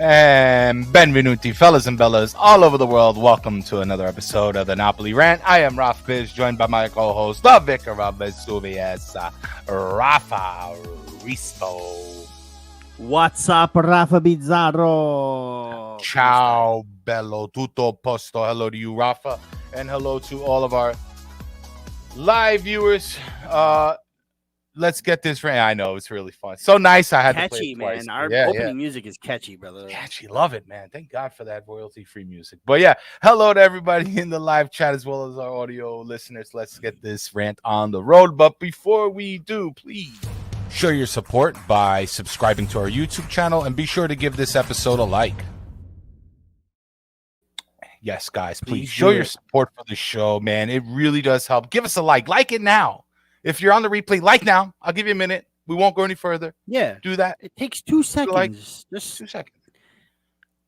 And benvenuti, fellas and bellas all over the world. Welcome to another episode of the Napoli Rant. I am Raf Biz, joined by my co-host, the vicar of Vesuvius, Rafa Risto. What's up, Rafa Bizzarro? Ciao, bello, tutto posto. Hello to you, Rafa, and hello to all of our live viewers. Let's get this right. I know it's really fun. So nice. I had catchy, to play it twice. Man. Our opening music is catchy, brother. Catchy, love it, man. Thank God for that royalty-free music. But yeah, hello to everybody in the live chat as well as our audio listeners. Let's get this rant on the road. But before we do, please show your support by subscribing to our YouTube channel and be sure to give this episode a like. Yes, guys, please show your support for the show, man. It really does help. Give us a like. Like it now. If you're on the replay, like now. I'll give you a minute. We won't go any further. Yeah. Do that. It takes 2 seconds. Like, just 2 seconds.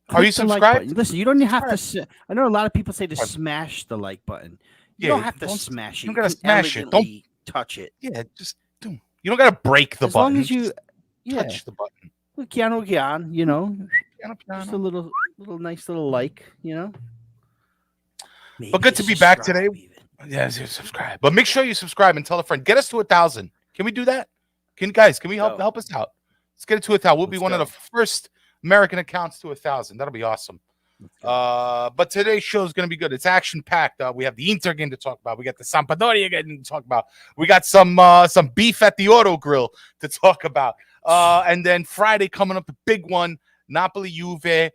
Are you subscribed? Like listen, you don't have to. I know a lot of people say to smash the like button. You don't have to smash it. You don't got to smash it. Don't touch it. Yeah, just do. You don't got to break the button. As long as you touch the button. Gian, you know. Just a little nice little like, you know. Maybe but good to be back today. Yes, you subscribe. But make sure you subscribe and tell a friend. Get us to 1,000. Can we do that? Can we help us out? Let's get it to 1,000. We'll be one of the first American accounts to 1,000. That'll be awesome. But today's show is going to be good. It's action-packed. We have the Inter game to talk about. We got the Sampdoria game to talk about. We got some beef at the Auto Grill to talk about. And then Friday coming up, the big one, Napoli Juve.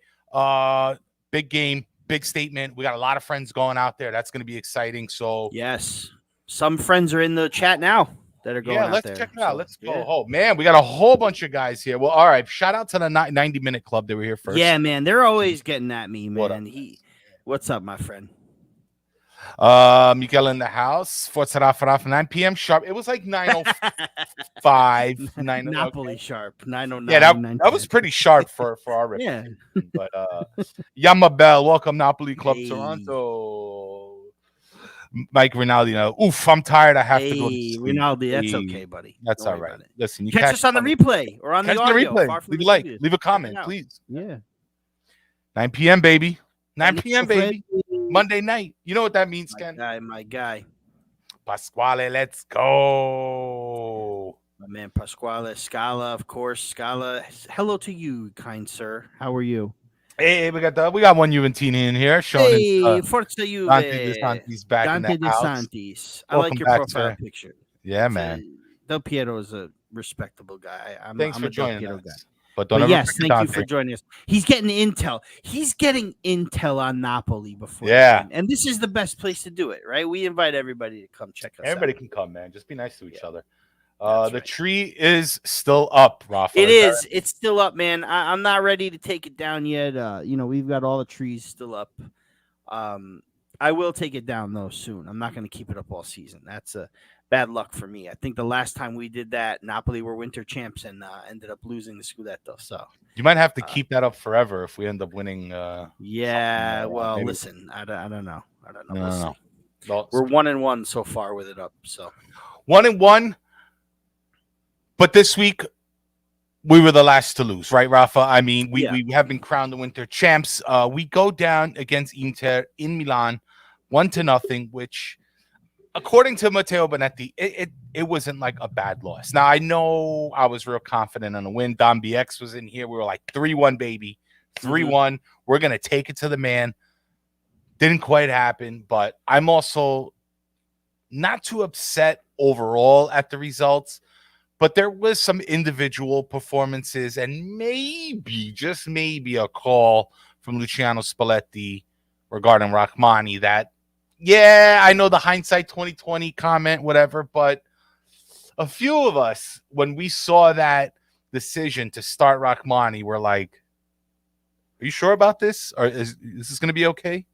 Big game. Big statement. We got a lot of friends going out there. That's going to be exciting. So yes, some friends are in the chat now that are going out there. Let's check it out. Let's go. Yeah. Oh man, we got a whole bunch of guys here. Well, all right. Shout out to the 90-minute club that were here first. Yeah, man, they're always getting at me, man. What's up, my friend? Miguel in the house. Forza 9 p.m. sharp. It was like 9:05. Napoli sharp. 9:09. Yeah, that was pretty sharp for our reputation. Yeah. But Yamabel, welcome Napoli Club Toronto. Mike Rinaldi. Oof, I'm tired. I have to go to sleep. Rinaldi, that's okay, buddy. That's all right. Listen, you catch us on the replay or on the audio. Leave a like, leave a comment, please. Yeah. 9 p.m. baby. 9 p.m. baby. Monday night. You know what that means, Ken? My guy. Pasquale, let's go. My man, Pasquale. Scala, of course. Scala, hello to you, kind sir. How are you? Hey, we got one Juventini in here. Hey, Forza Juve. Dante De Santis back Dante in the De house. Santis. I like your profile picture. Yeah, man. Del Piero is a respectable guy. Thanks for joining us. Guy. But yes, thank you for joining us. He's getting intel. He's getting intel on Napoli before. And this is the best place to do it, right? We invite everybody to come check us out. Everybody can come, man. Just be nice to each other. The tree is still up, Rafa. It is. It's still up, man. I'm not ready to take it down yet. We've got all the trees still up. I will take it down, though, soon. I'm not going to keep it up all season. That's a bad luck for me. I think the last time we did that, Napoli were winter champs and ended up losing the Scudetto. So you might have to keep that up forever if we end up winning. Yeah. Well, listen, I don't know. We'll see. Well, we're 1-1 so far with it up. So 1-1. But this week, we were the last to lose, right, Rafa? I mean, we have been crowned the winter champs. We go down against Inter in Milan, 1-0, which, according to Matteo Bonetti, it wasn't like a bad loss. Now, I know I was real confident on the win. Don BX was in here. We were like 3-1, baby. 3-1. We're going to take it to the man. Didn't quite happen, but I'm also not too upset overall at the results. But there was some individual performances and maybe, just maybe, a call from Luciano Spalletti regarding Rachmani that, yeah, I know the hindsight 2020 comment, whatever, but a few of us, when we saw that decision to start Rachmani, were like, are you sure about this? Or is this going to be okay?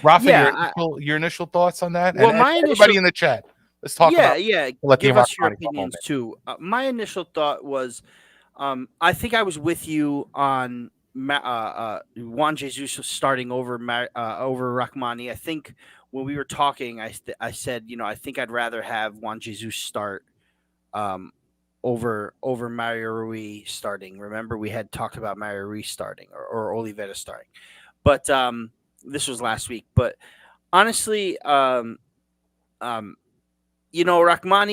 Rafa, your initial thoughts on that? Well, and everybody in the chat. Let's talk about give us your opinions too. My initial thought was, I think I was with you on Juan Jesus starting over Rachmani. I think when we were talking, I said, I think I'd rather have Juan Jesus start over Mario Rui starting. Remember, we had talked about Mario Rui starting or Oliveira starting, but this was last week. But honestly, Rahmani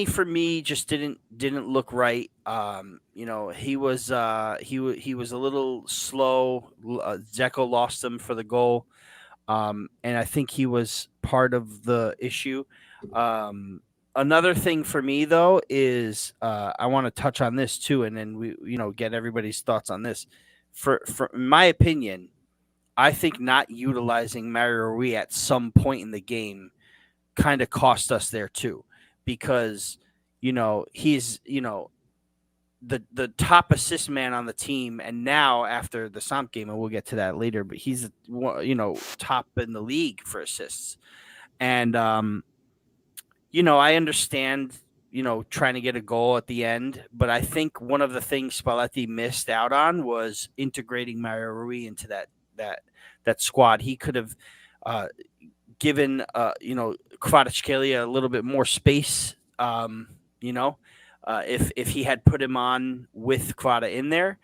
for me just didn't look right. He was he was a little slow. Dzeko lost him for the goal, and I think he was part of the issue. Another thing for me though is I want to touch on this too, and then we get everybody's thoughts on this. For in my opinion, I think not utilizing Mario Rui at some point in the game kind of cost us there too, because he's the top assist man on the team, and now after the Samp game, and we'll get to that later, but he's top in the league for assists, and I understand trying to get a goal at the end, but I think one of the things Spalletti missed out on was integrating Mario Rui into that squad. He could have given Kvaratskhelia a little bit more space, if he had put him on with Kvara in there.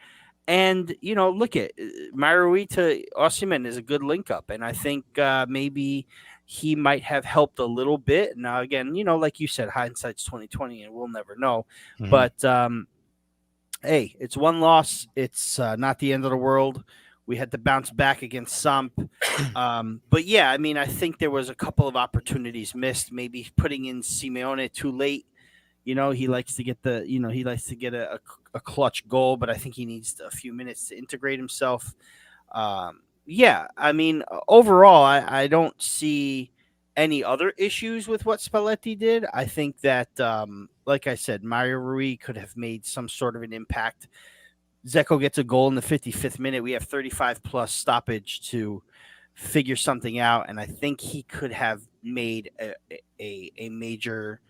And, look at Mario Rui to Osimhen is a good link up. And I think maybe he might have helped a little bit. Now, again, like you said, hindsight's 2020 and we'll never know. Mm-hmm. But, hey, it's one loss. It's not the end of the world. We had to bounce back against Samp. But, yeah, I mean, I think there was a couple of opportunities missed, maybe putting in Simeone too late. He likes to get a clutch goal, but I think he needs a few minutes to integrate himself. Yeah, I mean, overall, I don't see any other issues with what Spalletti did. I think that, like I said, Mario Rui could have made some sort of an impact. Dzeko gets a goal in the 55th minute. We have 35-plus stoppage to figure something out, and I think he could have made a major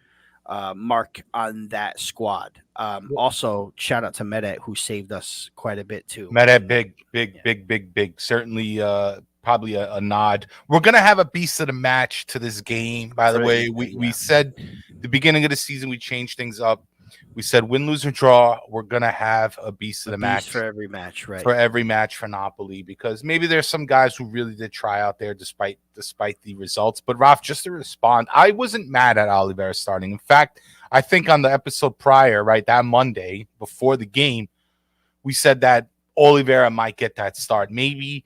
mark on that squad. Also, shout out to Mehmet, who saved us quite a bit too. Mehmet, big. Certainly, probably a nod. We're gonna have a beast of the match to this game. By the way, we said the beginning of the season we changed things up. We said win, lose, or draw. We're gonna have a beast of the match for every match, right? For every match for Napoli, because maybe there's some guys who really did try out there despite the results. But Raf, just to respond, I wasn't mad at Oliveira starting. In fact, I think on the episode prior, right, that Monday before the game, we said that Oliveira might get that start. Maybe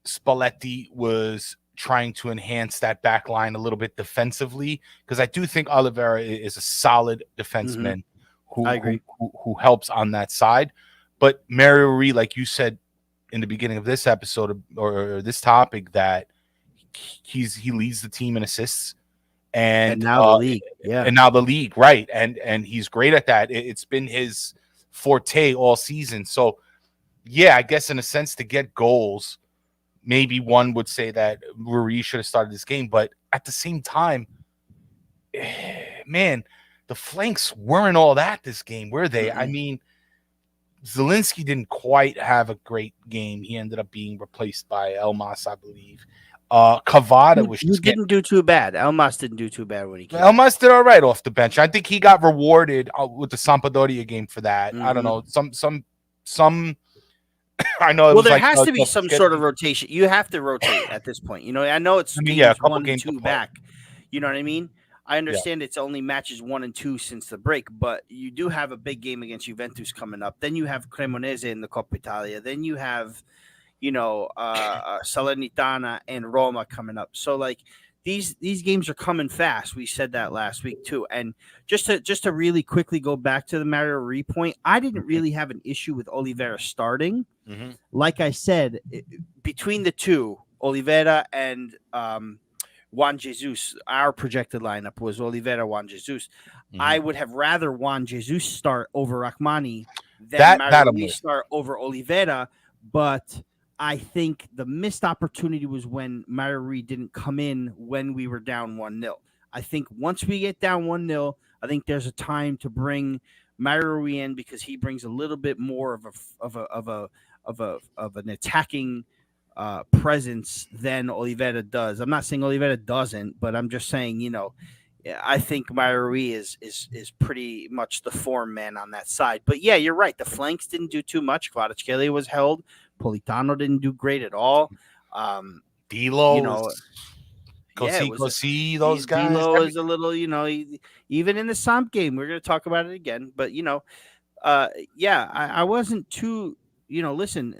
Spalletti was trying to enhance that back line a little bit defensively, because I do think Oliveira is a solid defenseman who helps on that side. But Mario Rui, like you said in the beginning of this episode or this topic, that he leads the team in assists, and now the league, and now the league, right? And he's great at that. It's been his forte all season. So yeah, I guess in a sense, to get goals, maybe one would say that Rui should have started this game, but at the same time, man, the flanks weren't all that this game, were they? Mm-hmm. I mean, Zielinski didn't quite have a great game. He ended up being replaced by Elmas, I believe. Cavada was just didn't do too bad. Elmas didn't do too bad when he came. Elmas did all right off the bench. I think he got rewarded with the Sampdoria game for that. Mm-hmm. I don't know, some. I know. Well, there has to be some sort of rotation. You have to rotate at this point. I know it's a couple games 1 and 2 back. You know what I mean? I understand it's only matches 1 and 2 since the break, but you do have a big game against Juventus coming up. Then you have Cremonese in the Coppa Italia. Then you have, Salernitana and Roma coming up. So like these games are coming fast. We said that last week too. And just to really quickly go back to the Mario Rui point, I didn't really have an issue with Oliveira starting. Mm-hmm. Like I said, between the two, Oliveira and Juan Jesus, our projected lineup was Oliveira, Juan Jesus. Mm-hmm. I would have rather Juan Jesus start over Rahmani than Mario Rui start over Oliveira, but I think the missed opportunity was when Mario Rui didn't come in when we were down 1-0. I think once we get down 1-0, I think there's a time to bring Mario Rui in, because he brings a little bit more of an attacking presence than Oliveira does. I'm not saying Oliveira doesn't, but I'm just saying, I think Mairui is pretty much the form man on that side. But yeah, you're right. The flanks didn't do too much. Kvaratskhelia was held. Politano didn't do great at all. D'Lo, It was those guys. D'Lo is a little, even in the Samp game, we're going to talk about it again. But I wasn't too. Listen,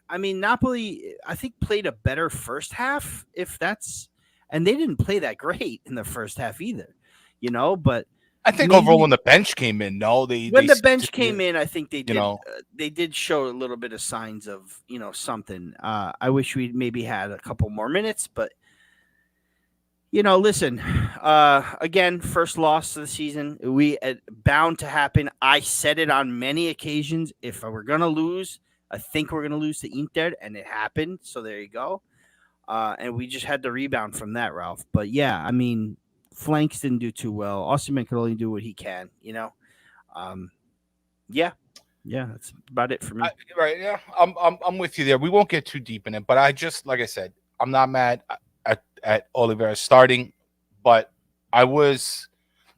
I mean, Napoli, I think, played a better first half, and they didn't play that great in the first half either, but I think overall when the bench came in, the bench came in, I think they did, they did show a little bit of signs of, something. I wish we maybe had a couple more minutes, but listen, again, first loss of the season. We bound to happen. I said it on many occasions. If we're going to lose, I think we're going to lose to Inter, and it happened. So there you go. And we just had to rebound from that, Ralph. But yeah, I mean, flanks didn't do too well. Osimhen could only do what he can, Yeah, that's about it for me. Right? Yeah, I'm with you there. We won't get too deep in it, but like I said, I'm not mad at Oliveira starting, but I was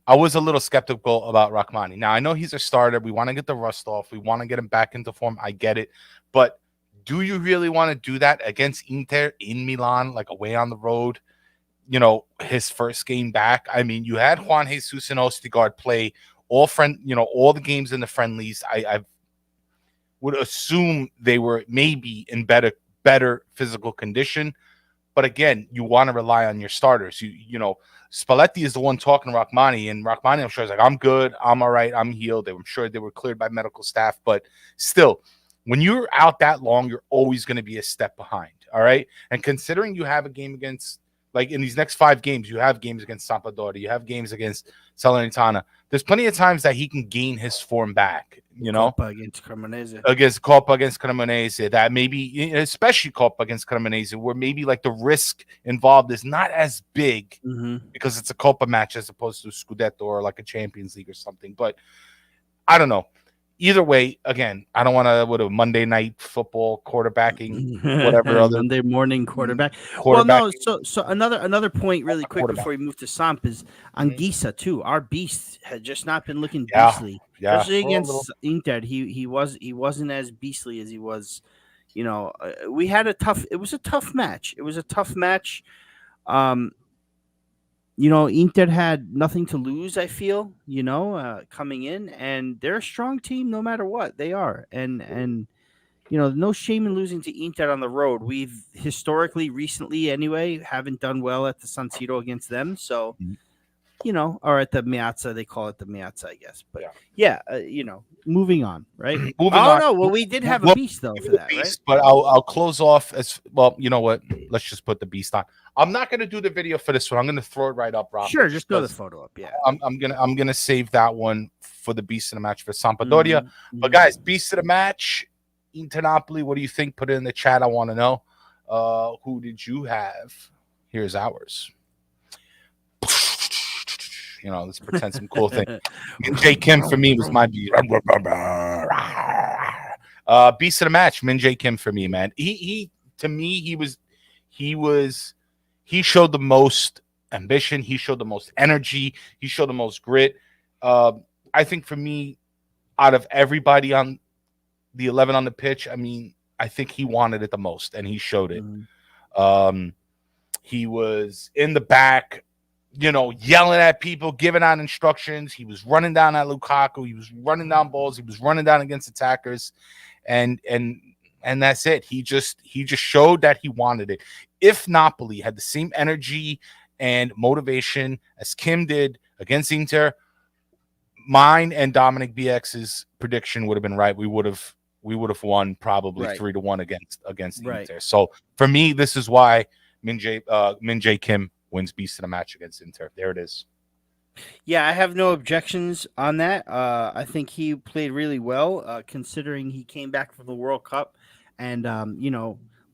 a little skeptical about Rachmani. Now I know he's a starter. We want to get the rust off. We want to get him back into form. I get it, but do you really want to do that against Inter in Milan, like away on the road? His first game back. I mean, you had Juan Jesus and Ostigard play all the games in the friendlies. I would assume they were maybe in better physical condition. But again, you want to rely on your starters. Spalletti is the one talking to Rachmani, and Rachmani, I'm sure, is like, I'm good, I'm all right, I'm healed. I'm sure they were cleared by medical staff, but still, when you're out that long, you're always going to be a step behind. All right, and considering you have a game against, like in these next 5 games, you have games against Sampdoria, you have games against Salernitana. There's plenty of times that he can gain his form back. Coppa against Cremonese. Against Cremonese, that maybe, especially Coppa against Cremonese, where maybe like the risk involved is not as big because it's a Coppa match as opposed to a Scudetto or like a Champions League or something. But I don't know. Either way, again, I don't want to Monday night football quarterbacking, whatever other Monday morning quarterback. Well, no. So another point, really quick, before we move to Samp, is Anguissa too. Our beast had just not been looking beastly, especially against Inter. He wasn't as beastly as he was. We had It was a tough match. Inter had nothing to lose, I feel, coming in, and they're a strong team no matter what they are. And no shame in losing to Inter on the road. We've historically, recently anyway, haven't done well at the San Siro against them. So, or at the Meazza, they call it the Meazza, I guess. But moving on, right? No, well, we did have a beast though for that, right? But I'll close off as well. You know what? Let's just put the beast on. I'm not going to do the video for this one. I'm going to throw it right up, Rob. Sure, just throw the photo up. Yeah, I'm gonna save that one for the beast of the match for Sampdoria. But guys, beast of the match, Inter Napoli. What do you think? Put it in the chat. I want to know. Who did you have? Here's ours. Let's pretend some cool thing. Min-Jae Kim for me was my beast. Beast of the match, Min-Jae Kim for me, man. He to me, he showed the most ambition. He showed the most energy. He showed the most grit. I think for me, out of everybody on the 11 on the pitch, I mean, I think he wanted it the most, and he showed it. He was in the back, yelling at people, giving out instructions. He was running down at Lukaku. He was running down balls. He was running down against attackers, and that's it. He just showed that he wanted it. If Napoli had the same energy and motivation as Kim did against Inter, mine and Dominic BX's prediction would have been right. We would have won probably 3-1 against Inter. So for me, this is why Min-Jae Kim wins beast of the match against Inter. There it is. Yeah, I have no objections on that. I think he played really well, considering he came back from the World Cup. And,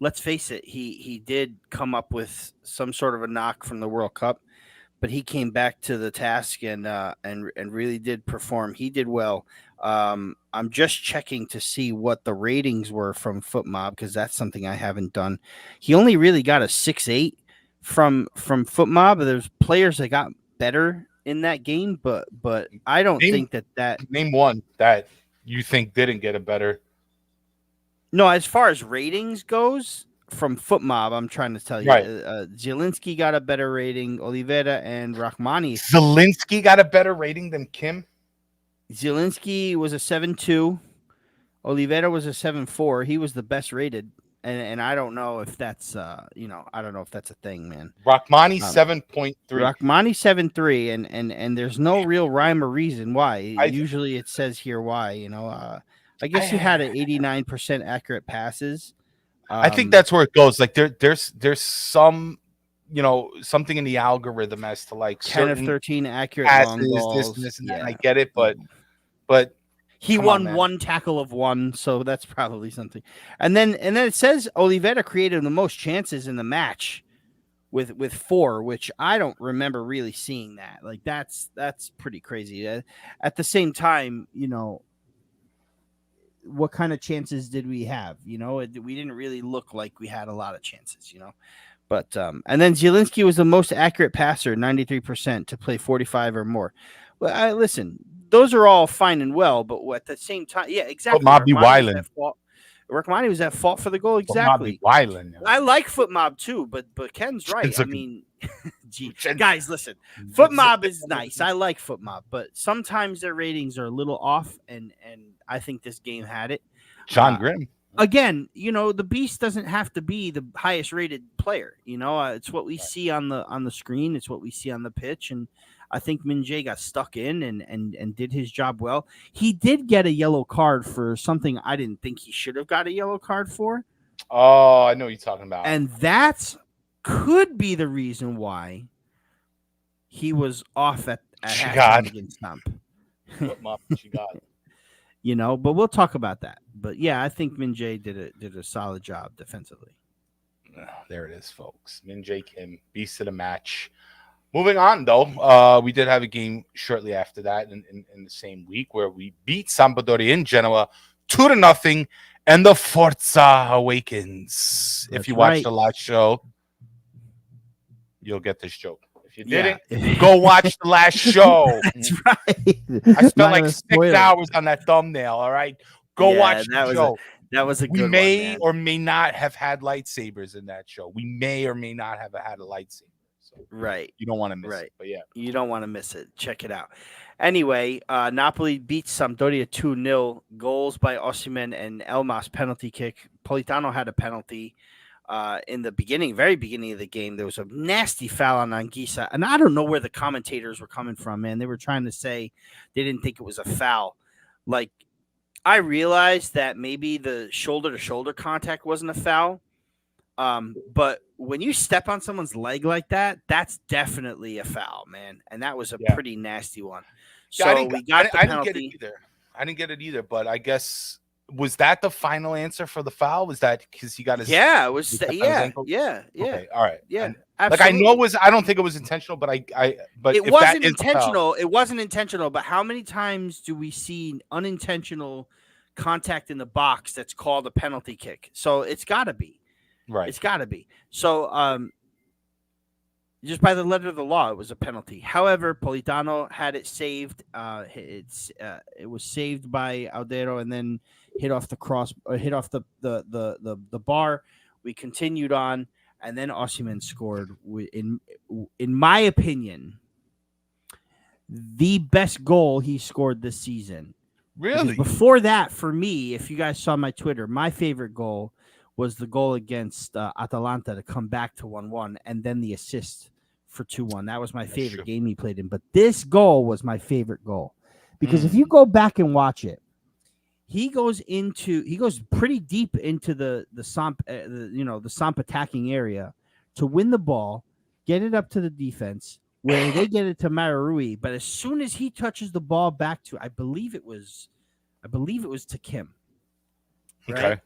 let's face it, he did come up with some sort of a knock from the World Cup, but he came back to the task and really did perform. He did well. I'm just checking to see what the ratings were from FootMob, because that's something I haven't done. He only really got a 6.8 from FootMob. There's players that got better in that game, but I don't think that name one that you think didn't get it better. No, as far as ratings goes, from FootMob, I'm trying to tell you, Right. Zielinski got a better rating. Oliveira and Rachmani. Zielinski got a better rating than Kim. Zielinski was a 7.2. Oliveira was a 7.4. He was the best rated, and I don't know if that's I don't know if that's a thing, man. Rachmani 7.3. Rachmani 7.3, and there's no real rhyme or reason why. Usually it says here why. I guess he had an 89% accurate passes. I think that's where it goes. Like there's some, something in the algorithm as to like 10 of 13 accurate passes, long balls. this and that. And I get it, but he won one tackle of one, so that's probably something. And then it says Oliveira created the most chances in the match with 4, which I don't remember really seeing that. Like that's pretty crazy. At the same time, what kind of chances did we have? We didn't really look like we had a lot of chances, But and then Zielinski was the most accurate passer, 93% to play 45 or more. Well, listen, those are all fine and well, but at the same time, yeah, exactly. Rachmani was at fault for the goal. Exactly. I like FootMob too, but Ken's right. I mean, guys, listen, FootMob is nice. I like FootMob, but sometimes their ratings are a little off, and I think this game had it. John Grimm. Again, the beast doesn't have to be the highest rated player. It's what we see on the screen. It's what we see on the pitch, and I think Min-jae got stuck in and did his job well. He did get a yellow card for something I didn't think he should have got a yellow card for. Oh, I know what you're talking about. And that could be the reason why he was off at halftime against Samp. She got. But we'll talk about that. But yeah, I think Min-jae did a solid job defensively. There it is, folks. Min-jae Kim, beast of the match. Moving on, though, we did have a game shortly after that in the same week where we beat Sampdoria in Genoa 2-0, and the Forza Awakens. If you watched the last show, you'll get this joke. If you didn't, go watch the last show. That's right. I spent like 6 hours on that thumbnail. All right, go watch the show. That was a good one. We may or may not have had lightsabers in that show. We may or may not have had a lightsaber. Right. You don't want to miss it. But yeah. You don't want to miss it. Check it out. Anyway, Napoli beats Sampdoria 2-0. Goals by Osimhen and Elmas, penalty kick. Politano had a penalty in the very beginning of the game. There was a nasty foul on Anguissa. And I don't know where the commentators were coming from, man. They were trying to say they didn't think it was a foul. Like, I realized that maybe the shoulder-to-shoulder contact wasn't a foul. But when you step on someone's leg like that, that's definitely a foul, man. And that was a pretty nasty one. So I we got the penalty. didn't get it either. I didn't get it either, but I guess was that the final answer for the foul? Was that because he got his it was yeah. Okay, all right. Yeah. Like I know I don't think it was intentional, but but it wasn't intentional. It wasn't intentional, but how many times do we see unintentional contact in the box that's called a penalty kick? So it's gotta be. Right. It's got to be. So just by the letter of the law, it was a penalty. However, Politano had it saved. It was saved by Aldero and then hit off the bar. We continued on, and then Osimhen scored. In my opinion, the best goal he scored this season. Really? Because before that, for me, if you guys saw my Twitter, my favorite goal was the goal against Atalanta to come back to 1-1, and then the assist for 2-1. That was my favorite game he played in. But this goal was my favorite goal because if you go back and watch it, he goes pretty deep into the Samp, the Samp attacking area to win the ball, get it up to the defense where they get it to Mararui. But as soon as he touches the ball back to, I believe it was to Kim. Right? Okay.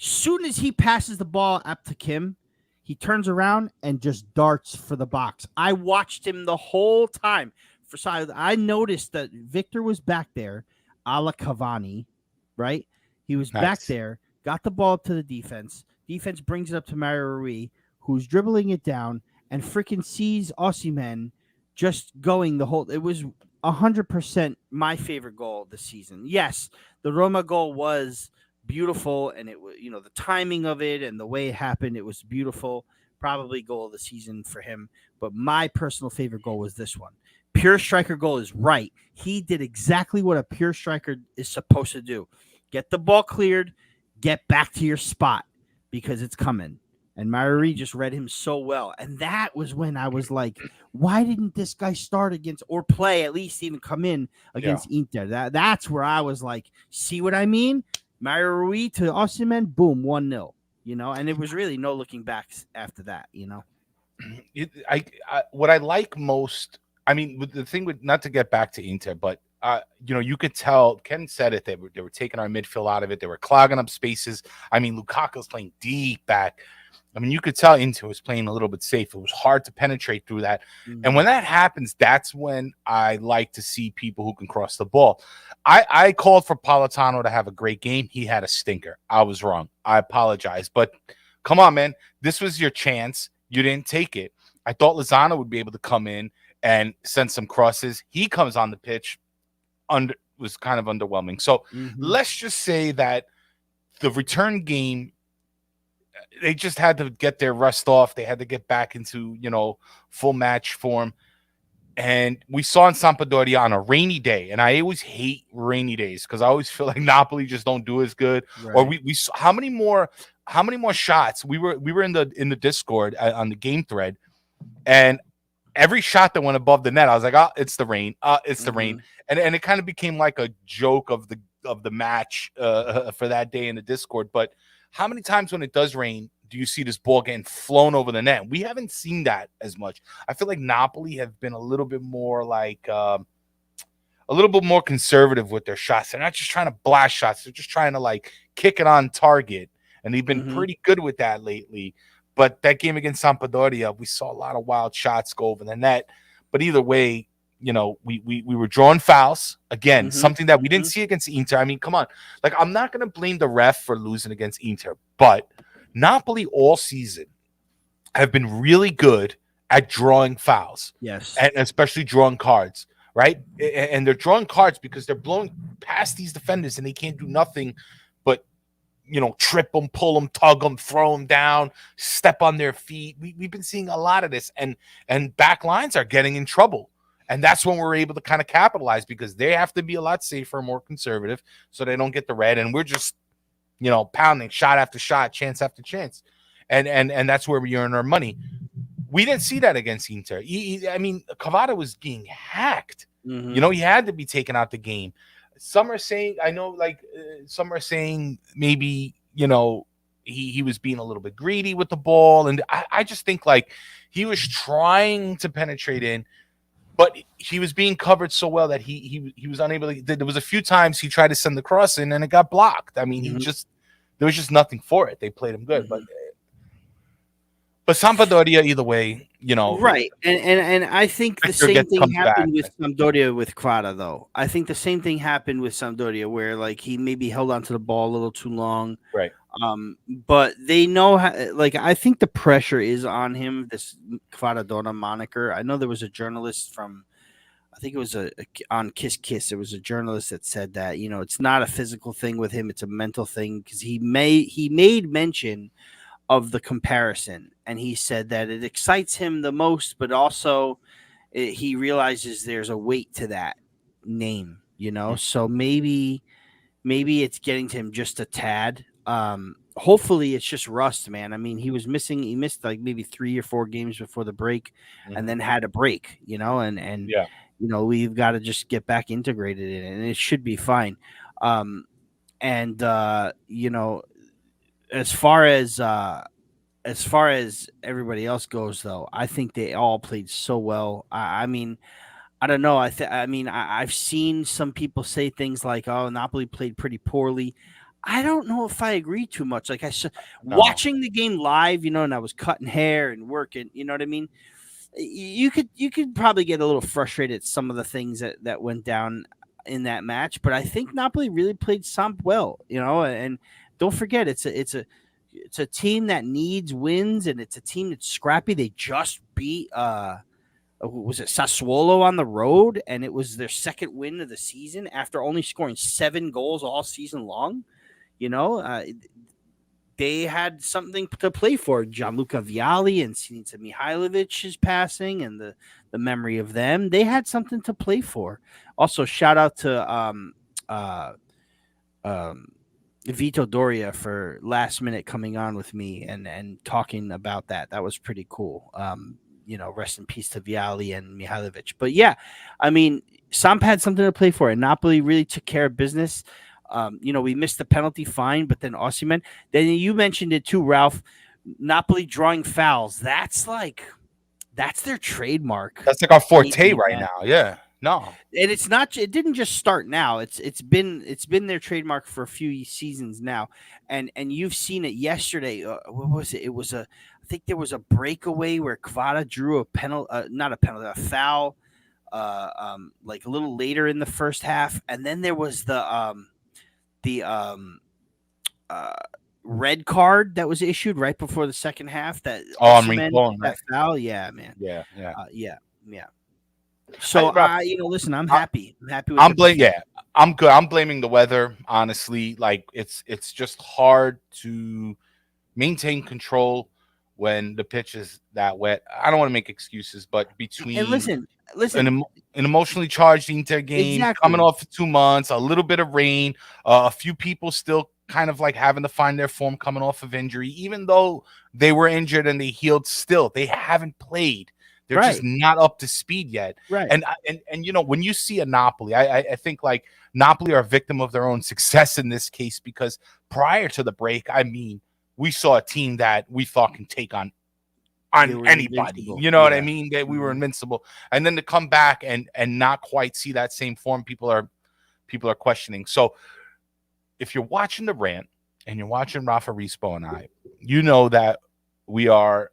Soon as he passes the ball up to Kim, he turns around and just darts for the box. I watched him the whole time. I noticed that Victor was back there, a la Cavani, right? He was back there, got the ball to the defense. Defense brings it up to Mario Rui, who's dribbling it down and freaking sees Osimhen just going the whole. It was 100% my favorite goal of the season. Yes, the Roma goal was beautiful, and it was the timing of it and the way it happened. It was beautiful. Probably goal of the season for him. But my personal favorite goal was this one. Pure striker goal is right. He did exactly what a pure striker is supposed to do. Get the ball cleared, get back to your spot because it's coming. And Myri just read him so well. And that was when I was like, why didn't this guy start against or play, at least even come in against Inter? That's where I was like, see what I mean? Myri to Osimhen, boom, 1-0. And it was really no looking back after that, What I like most, I mean, the thing with, not to get back to Inter, but you could tell, Ken said it, they were taking our midfield out of it. They were clogging up spaces. I mean, Lukaku's playing deep back. I mean, you could tell Inter was playing a little bit safe. It was hard to penetrate through that. Mm-hmm. And when that happens, that's when I like to see people who can cross the ball. I called for Politano to have a great game. He had a stinker. I was wrong. I apologize. But come on, man. This was your chance. You didn't take it. I thought Lozano would be able to come in and send some crosses. He comes on the pitch, was kind of underwhelming. So let's just say that the return game, they just had to get their rust off. They had to get back into, full match form. And we saw in Sampdoria on a rainy day. And I always hate rainy days because I always feel like Napoli just don't do as good. Right. Or we saw how many more shots? We were in the Discord on the game thread, and every shot that went above the net, I was like, oh, it's the rain. It's the rain. And it kind of became like a joke of the match for that day in the Discord. But how many times when it does rain do you see this ball getting flown over the net? We haven't seen that as much. I feel like Napoli have been a little bit more like a little bit more conservative with their shots. They're not just trying to blast shots. They're just trying to like kick it on target. And they've been pretty good with that lately. But that game against Sampdoria, we saw a lot of wild shots go over the net. But either way, we were drawing fouls. Again, something that we didn't see against Inter. I mean, come on. Like, I'm not going to blame the ref for losing against Inter. But Napoli all season have been really good at drawing fouls. Yes. And especially drawing cards, right? And they're drawing cards because they're blowing past these defenders and they can't do nothing but, trip them, pull them, tug them, throw them down, step on their feet. We've been seeing a lot of this. And back lines are getting in trouble. And that's when we're able to kind of capitalize because they have to be a lot safer, more conservative, so they don't get the red. And we're just, pounding shot after shot, chance after chance. And that's where we earn our money. We didn't see that against Inter. I mean, Cavada was being hacked. He had to be taken out the game. Some are saying, some are saying maybe, he was being a little bit greedy with the ball. And I just think like he was trying to penetrate in, but he was being covered so well that he was unable to. There was a few times he tried to send the cross in and it got blocked. I mean, there was just nothing for it. They played him good, but Sampdoria, either way, right. And I think the same thing happened with Sampdoria with Kvara, though. I think the same thing happened with Sampdoria, where like he maybe held onto the ball a little too long, right? But they know how. Like, I think the pressure is on him. This Kvaradona moniker. I know there was a journalist from, I think it was on Kiss Kiss. It was a journalist that said that it's not a physical thing with him; it's a mental thing because he made mention of the comparison, and he said that it excites him the most, but also he realizes there's a weight to that name, so maybe it's getting to him just a tad. Hopefully it's just rust, man. I mean, he missed like maybe 3 or 4 games before the break and then had a break, and we've got to just get back integrated in it, and it should be fine. As far as everybody else goes, though, I think they all played so well. I mean, I don't know. I've seen some people say things like, "Oh, Napoli played pretty poorly." I don't know if I agree too much. Like watching the game live, and I was cutting hair and working. You know what I mean? You could probably get a little frustrated at some of the things that went down in that match, but I think Napoli really played Samp well. And don't forget, it's a team that needs wins, and it's a team that's scrappy. They just beat was it Sassuolo on the road, and it was their second win of the season after only scoring 7 goals all season long. They had something to play for. Gianluca Vialli and Sinisa Mihailovic is passing, and the memory of them. They had something to play for. Also, shout out to Vito Doria for last minute coming on with me and talking about that. That was pretty cool. Rest in peace to Vialli and Mihailovic. But yeah, I mean, Samp had something to play for, and Napoli really took care of business. We missed the penalty fine, but then Osimhen. Then you mentioned it too, Ralph. Napoli drawing fouls. That's their trademark. That's like our forte right now. Yeah. No. And it's not. It didn't just start now. It's been their trademark for a few seasons now. And you've seen it yesterday. What was it? It was I think there was a breakaway where Kvara drew a foul. Like a little later in the first half, and then there was the red card that was issued right before the second half. That that foul, yeah, man, yeah. So listen, I'm happy. I'm happy. With I'm good. I'm blaming the weather. Honestly, like it's just hard to maintain control when the pitch is that wet. I don't want to make excuses, but between listen. An emotionally charged Inter game, coming off for 2 months, a little bit of rain, a few people still kind of like having to find their form coming off of injury, even though they were injured and they healed. Still, they haven't played. They're just not up to speed yet. Right. And when you see a Napoli, I think like Napoli are a victim of their own success in this case, because prior to the break, I mean, we saw a team that we thought can take on anybody. You know what I mean? That we were invincible. And then to come back and not quite see that same form, people are questioning. So if you're watching the rant and you're watching Rafa Rispo and I, you know that we are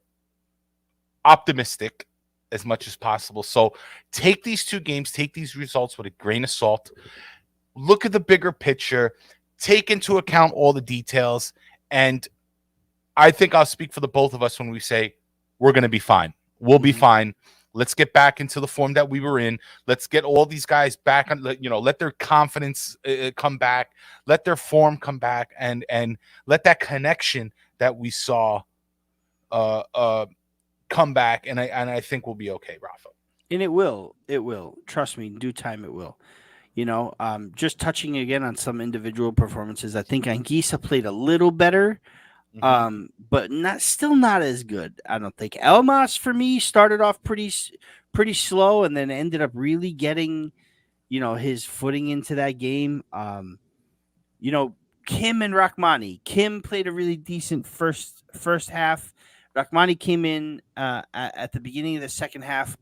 optimistic as much as possible. So take these 2 games, take these results with a grain of salt. Look at the bigger picture, take into account all the details, and I think I'll speak for the both of us when we say we're going to be fine. We'll be fine. Let's get back into the form that we were in. Let's get all these guys back on, let their confidence come back, let their form come back, and let that connection that we saw come back. And I think we'll be okay, Rafa. And it will. Trust me, in due time it will. Just touching again on some individual performances, I think Anguissa played a little better. But still not as good. I don't think Elmas for me started off pretty slow and then ended up really getting, his footing into that game. Kim and Rahmani. Kim played a really decent first half. Rahmani came in at the beginning of the second half.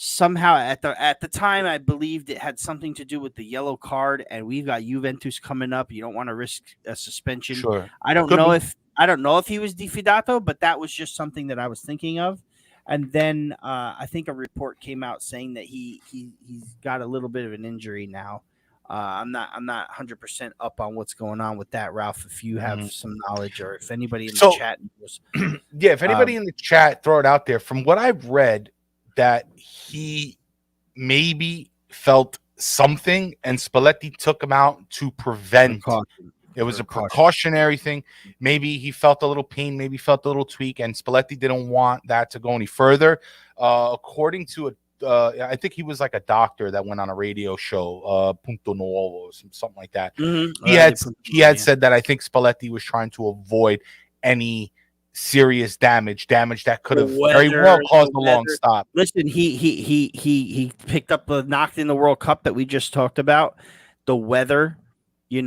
Somehow at the time I believed it had something to do with the yellow card, and we've got Juventus coming up. You don't want to risk a suspension. Sure. I don't know if he was diffidato, but that was just something that I was thinking of. And then I think a report came out saying that he's got a little bit of an injury now. I'm not 100% up on what's going on with that, Ralph. If you have some knowledge, or if anybody in the chat knows. Yeah, if anybody in the chat, throw it out there. From what I've read, that he maybe felt something, and Spalletti took him out to prevent. It was a precautionary thing. Maybe he felt a little pain, maybe felt a little tweak, and Spalletti didn't want that to go any further. According to I think he was like a doctor that went on a radio show, Punto Nuovo, something like that. He had said that I think Spalletti was trying to avoid any serious damage that could have very well caused a long stop. Listen, he picked up the knocked in the World Cup that we just talked about. The weather, he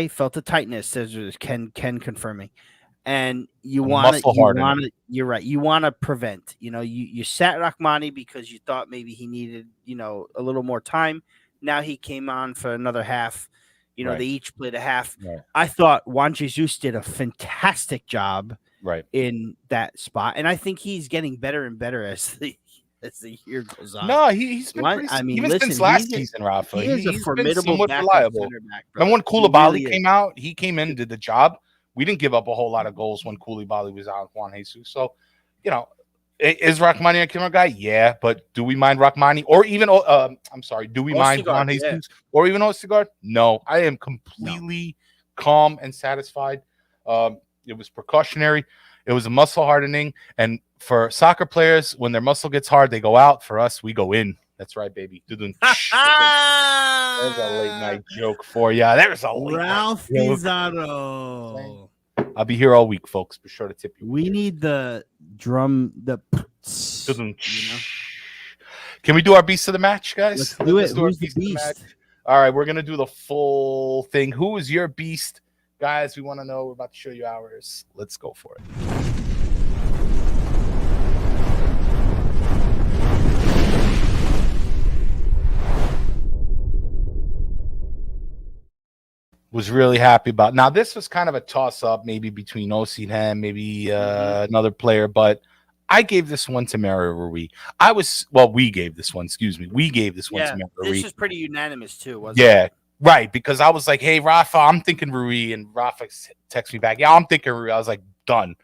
felt the tightness, as Ken confirming. And you're right. You want to prevent. You sat Rahmani because you thought maybe he needed a little more time. Now he came on for another half. They each played a half. Right. I thought Juan Jesus did a fantastic job in that spot, and I think he's getting better and better as the year goes on. No, he's been even since last season, Rafa. He's a formidable, reliable. And when Koulibaly came out, he came in and did the job. We didn't give up a whole lot of goals when Koulibaly was out, Juan Jesus. So, Is Rahmani a camera guy? Yeah, but do we mind Rahmani or even I'm sorry, do we mind Juan Jesus or even Osigard? No, I am completely calm and satisfied. It was precautionary. It was a muscle hardening, and for soccer players, when their muscle gets hard, they go out. For us, we go in. That's right, baby. There's a late night joke for you. There's a late Ralph night joke. Pizarro. I'll be here all week, folks. Be sure to tip you. We need the drum, the. You know? Can we do our beast of the match, guys? Let's do it. Who's the beast? All right, we're gonna do the full thing. Who is your beast, guys? We want to know. We're about to show you ours. Let's go for it. Was really happy about. Now, this was kind of a toss-up, maybe between Osimhen, maybe another player, but I gave this one to Mario Rui. We gave this one, excuse me. We gave this one to Mario Rui. This was pretty unanimous, too, wasn't it? Yeah, right, because I was like, hey, Rafa, I'm thinking Rui, and Rafa texts me back, yeah, I'm thinking Rui. I was like, done.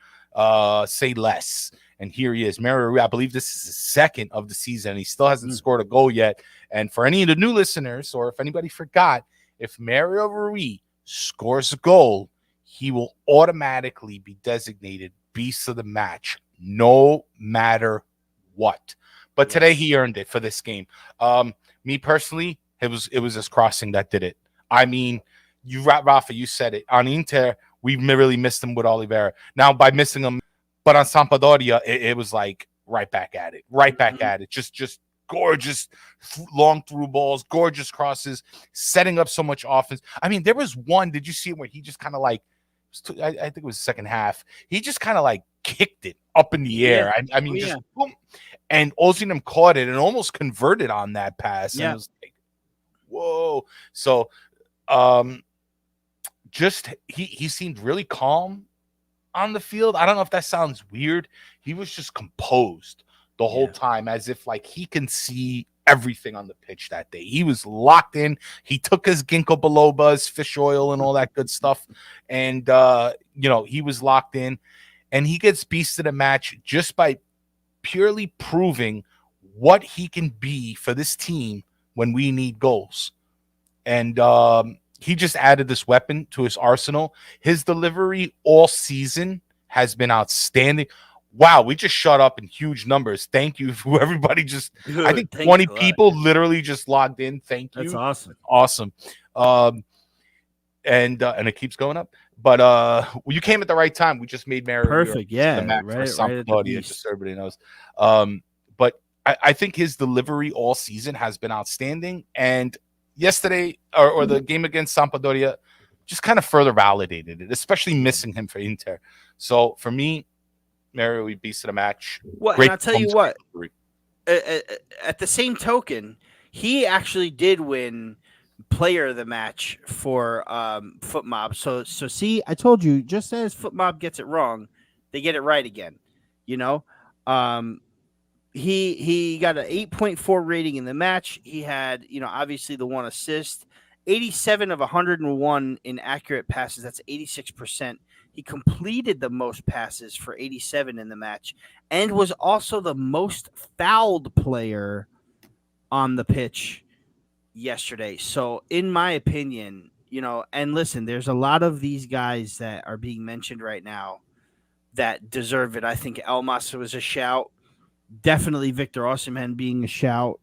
Say less. And here he is, Mario Rui. I believe this is his second of the season. He still hasn't scored a goal yet. And for any of the new listeners, or if anybody forgot, if Mario Rui scores a goal, he will automatically be designated beast of the match, no matter what. But today he earned it for this game. Me personally, it was his crossing that did it. I mean, Rafa, you said it. On Inter, we really missed him with Oliveira. Now, by missing him, but on Sampdoria, it was like right back at it. Just gorgeous long through balls, gorgeous crosses, setting up so much offense. I mean, there was one, did you see it where he just kind of like, I think it was the second half, he just kind of like kicked it up in the air. I mean, just boom. And Osimhen caught it and almost converted on that pass. And it was like, whoa. So he seemed really calm on the field. I don't know if that sounds weird. He was just composed the whole time, as if like he can see everything on the pitch that day. He was locked in. He took his ginkgo bilobas, fish oil, and all that good stuff, and he was locked in. And he gets beast of the match just by purely proving what he can be for this team when we need goals. And he just added this weapon to his arsenal. His delivery all season has been outstanding. Wow, we just shot up in huge numbers. Thank you for everybody. I think 20 people literally just logged in. Thank you. That's awesome. Awesome. And it keeps going up. But you came at the right time. We just made Mario perfect. Yeah, right. Just so everybody knows. But I think his delivery all season has been outstanding. And yesterday, or the game against Sampdoria, just kind of further validated it, especially missing him for Inter. So for me, Mario, we beast of the match. Well, and I'll tell you what. At the same token, he actually did win player of the match for Foot Mob. So see, I told you, just as Foot Mob gets it wrong, they get it right again. You know, he got an 8.4 rating in the match. He had, obviously the one assist, 87 of 101 in accurate passes. That's 86%. He completed the most passes for 87 in the match and was also the most fouled player on the pitch yesterday. So in my opinion, and listen, there's a lot of these guys that are being mentioned right now that deserve it. I think Elmas was a shout. Definitely Victor Osimhen being a shout.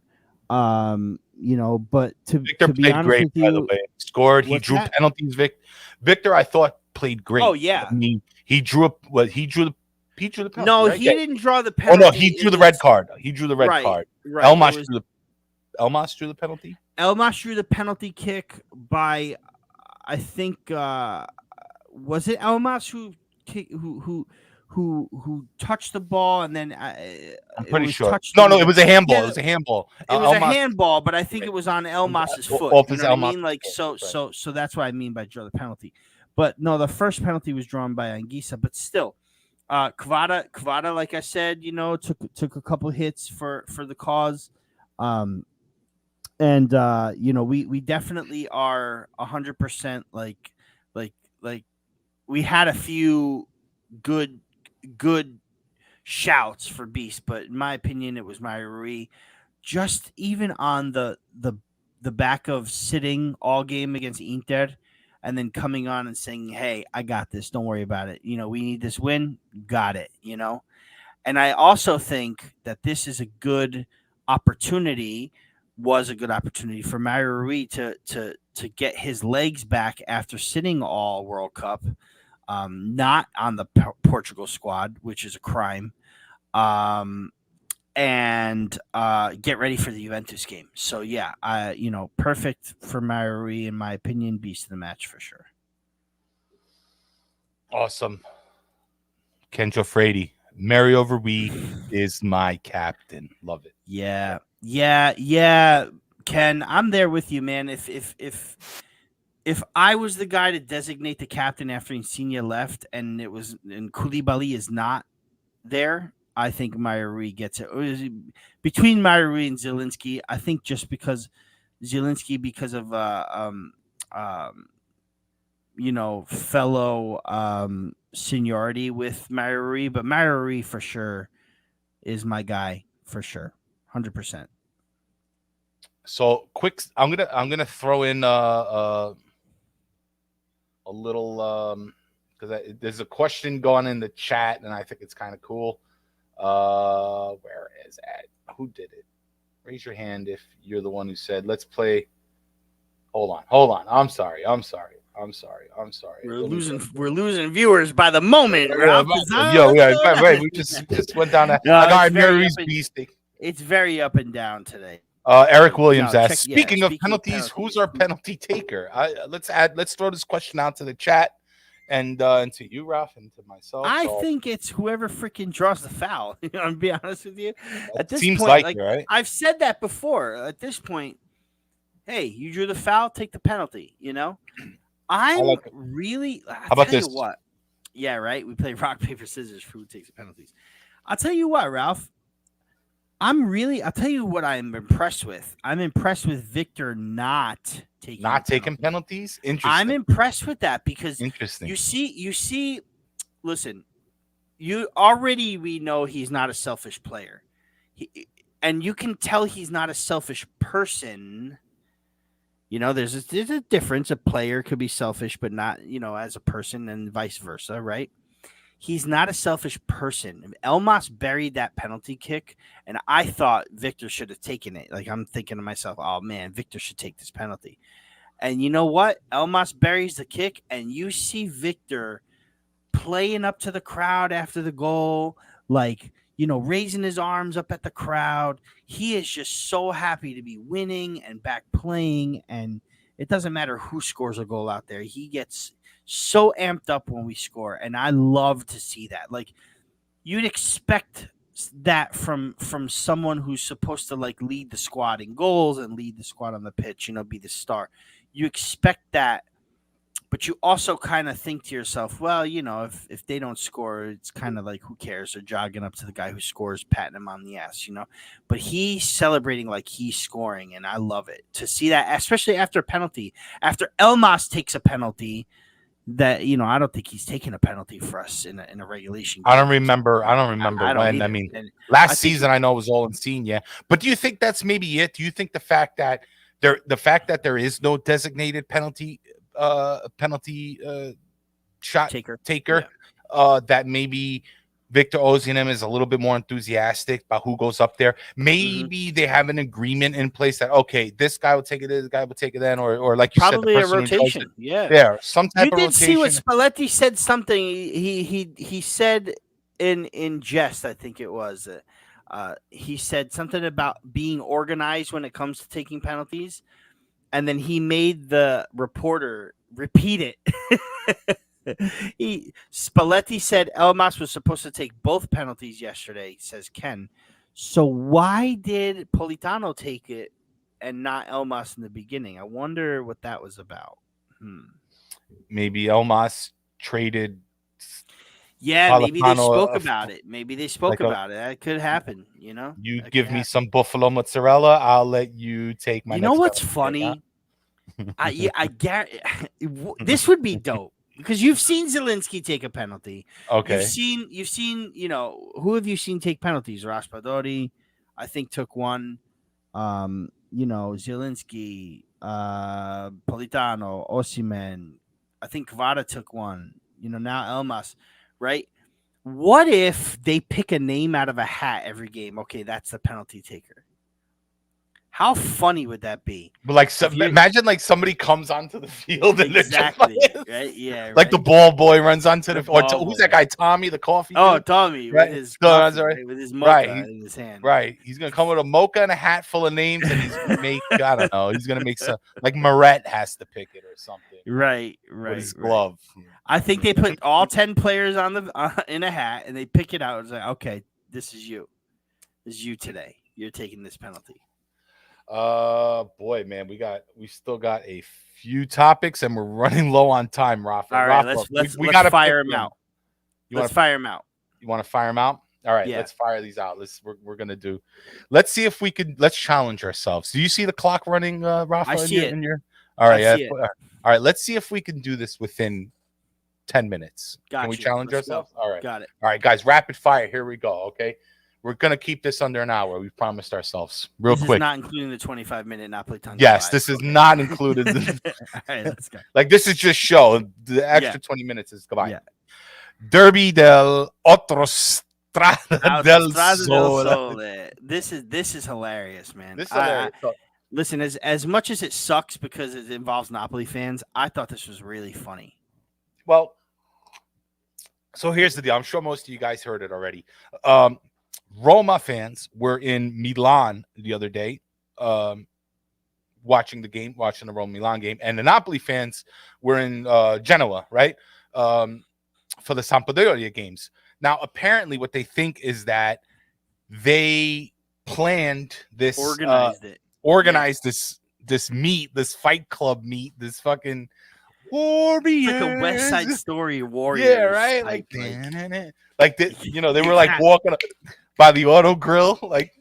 But Victor played great, by the way. Scored. He drew penalties. Victor, I thought, played great. Oh yeah. I mean, he drew the penalty. No, right? he didn't draw the penalty. Oh no, he drew the red card. He drew the red card. Right. Elmas drew the penalty. Elmas drew the penalty kick by, I think, was it Elmas who touched the ball and then I'm pretty sure. No, it was a handball. Yeah, it was a handball. It was a handball, but I think it was on Elmas's foot. You know what I mean? Like so that's what I mean by draw the penalty. But no, the first penalty was drawn by Anguissa, but still, Kvara, like I said, took a couple hits for the cause, and we definitely are 100% like we had a few good shouts for Beast, but in my opinion, it was Mario Rui. Just even on the back of sitting all game against Inter, and then coming on and saying, "Hey, I got this. Don't worry about it. We need this win. Got it." And I also think that this is a good opportunity. Was a good opportunity for Mario Rui to get his legs back after sitting all World Cup, not on the Portugal squad, which is a crime, and get ready for the Juventus game. So yeah, perfect for Mario Rui, in my opinion. Beast of the match for sure. Awesome. Kenjo Frady. Mario Rui is my captain. Love it. Yeah. Ken, I'm there with you, man. If I was the guy to designate the captain after Insigne left, and Koulibaly is not there, I think Mario Rui gets it. Between Mario Rui and Zielinski, I think just because Zielinski, because of fellow seniority with Mario Rui, but Mario Rui for sure is my guy for sure, 100%. So quick, I'm gonna throw in a little because there's a question going in the chat, and I think it's kind of cool. Where is it? Who did it? Raise your hand if you're the one who said, let's play. Hold on. I'm sorry. We're losing viewers by the moment. Right. We just went down a beast. It's very up and down today. Eric Williams asks, speaking of penalties, who's our penalty taker? Let's throw this question out to the chat and to you, Ralph, and to myself. I think it's whoever freaking draws the foul. I'm gonna be honest with you. At this seems point, like right? I've said that before. At this point, hey, you drew the foul, take the penalty. How about this? What? Yeah, right. We play rock, paper, scissors for who takes the penalties. I'll tell you what, Ralph. I'll tell you what I'm impressed with. I'm impressed with Victor not taking penalties. Interesting. I'm impressed with that because interesting. You see, listen, we know he's not a selfish player. And you can tell he's not a selfish person. There's a difference. A player could be selfish, but not, as a person, and vice versa, right? He's not a selfish person. Elmas buried that penalty kick, and I thought Victor should have taken it. Like, I'm thinking to myself, oh, man, Victor should take this penalty. And you know what? Elmas buries the kick, and you see Victor playing up to the crowd after the goal, like, raising his arms up at the crowd. He is just so happy to be winning and back playing, and it doesn't matter who scores a goal out there. He gets so amped up when we score, and I love to see that. Like, you'd expect that from someone who's supposed to lead the squad in goals and lead the squad on the pitch, be the star. You expect that, but you also kind of think to yourself, well, if they don't score, it's kind of like, who cares? They're jogging up to the guy who scores, patting him on the ass, But he's celebrating like he's scoring, and I love it to see that, especially after a penalty. After Elmas takes a penalty, that I don't think he's taken a penalty for us in a regulation game. I don't remember when. I mean, last season I know it was all Insigne. But do you think that's maybe it? Do you think the fact that there is no designated penalty shot taker that maybe Victor Osimhen is a little bit more enthusiastic about who goes up there? Maybe they have an agreement in place that, okay, this guy will take it, this guy will take it then, or like you probably said, a rotation. Some type of rotation. You did see what Spalletti said. Something he said in jest, I think it was. He said something about being organized when it comes to taking penalties, and then he made the reporter repeat it. Spalletti said Elmas was supposed to take both penalties yesterday, says Ken. So why did Politano take it and not Elmas in the beginning? I wonder what that was about. Maybe Elmas traded. Yeah, maybe they spoke about it. That could happen, You give me some buffalo mozzarella, I'll let you take my. You know what's funny? I guarantee this would be dope. because you've seen Zielinski take a penalty. Okay. You've seen, who have you seen take penalties? Raspadori, I think, took one. Zielinski, Politano, Osimhen. I think Kvara took one. Now Elmas, right? What if they pick a name out of a hat every game? Okay, that's the penalty taker. How funny would that be? But imagine somebody comes onto the field and exactly, right? Yeah, like the ball boy runs onto the who's that guy? Tommy, the coffee. Oh, Tommy, right? with his coffee, right? With his mocha in his hand. Right, he's gonna come with a mocha and a hat full of names, and he's gonna make I don't know. He's gonna make some like Moret has to pick it or something. Right. With his glove. I think they put all 10 players on the in a hat and they pick it out. It's like, okay, this is you. This is you today. You're taking this penalty. Boy, man, we still got a few topics and we're running low on time, Rafa. All right, let's gotta fire him out. Let's fire him out. You want to fire him out? All right, let's fire these out. We're gonna do. Let's see if we could. Let's challenge ourselves. Do you see the clock running, Rafa? I see it. All right, all right. Let's see if we can do this within 10 minutes. Can we challenge ourselves? All right, got it. All right, guys, rapid fire. Here we go. Okay. We're going to keep this under an hour. We promised ourselves. Real quick. This is not including the 25-minute Napoli Tongue. Yes, this is not included. All right, let's go. Like, this is just show. The extra 20 minutes is goodbye. Yeah. Derby del Autostrada del Sole. This is hilarious, man. This is hilarious. Listen, as much as it sucks because it involves Napoli fans, I thought this was really funny. Well, so here's the deal. I'm sure most of you guys heard it already. Roma fans were in Milan the other day, watching the Roma Milan game, and the Napoli fans were in Genoa, right, for the Sampdoria games. Now, apparently, what they think is that they planned this, organized this meet, this fight club meet, this fucking Warriors. It's like a West Side Story Warriors. Yeah, right. Like this, they were like walking by the auto grill, like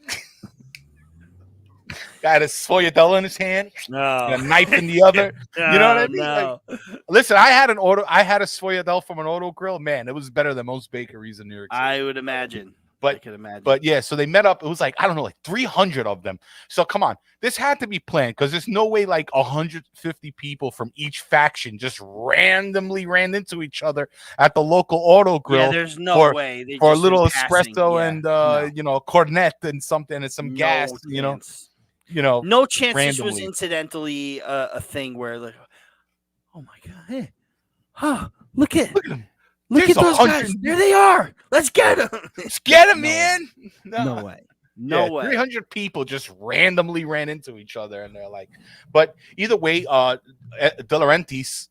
got a Sfogliatella in his hand, and a knife in the other. You know what I mean? No. Like, listen, I had a Sfogliatella from an auto grill. Man, it was better than most bakeries in New York City. I would imagine. I could imagine. But yeah, so they met up. It was like, I don't know, like 300 of them. So come on, this had to be planned because there's no way like 150 people from each faction just randomly ran into each other at the local auto grill. Yeah, there's no way. For a little espresso and cornet and something and some gas. No chance this was incidentally a thing where like, oh my god, hey, look at them. Look at those guys. There they are. Let's get them. Let's get them, man. No way. No way. 300 people just randomly ran into each other, and they're like, but either way, De Laurentiis